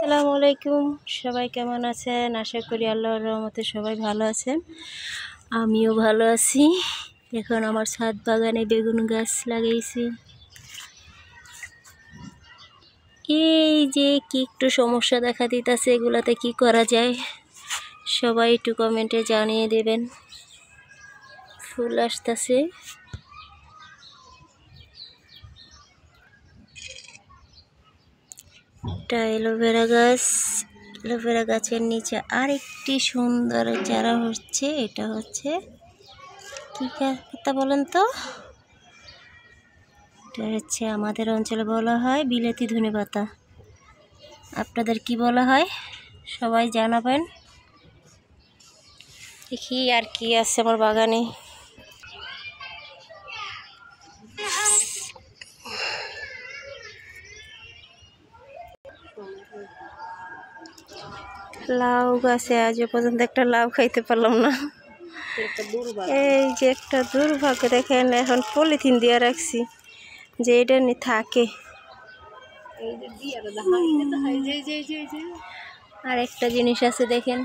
আসসালামু আলাইকুম। সবাই কেমন আছেন? আশা করি আল্লাহর রহমতে সবাই ভালো আছেন। আমিও ভালো আছি। এখন আমার ছাদ বাগানে বেগুন গাছ লাগিয়েছি। এই যে কি একটু সমস্যা দেখা দিতেছে, এগুলাতে কি করা যায় সবাই একটু কমেন্টে জানিয়ে দেবেন। ফুল আসতেছে, একটা অ্যালোভেরা গাছ। অ্যালোভেরা গাছের নিচে আরেকটি সুন্দর চারা হচ্ছে। এটা হচ্ছে কি পাতা বলেন তো? এটা হচ্ছে আমাদের অঞ্চলে বলা হয় বিলাতি ধনেপাতা। আপনাদের কি বলা হয় সবাই জানাবেন। দেখি আর কি আছে আমার বাগানে। লাউ গাছে আজও পর্যন্ত একটা লাউ খাইতে পারলাম না। এই যে একটা দুর্ভাগ্য দেখেন, এখন পলিথিন দিয়ে রাখছি যে এটা নিয়ে থাকে। আর একটা জিনিস আছে দেখেন,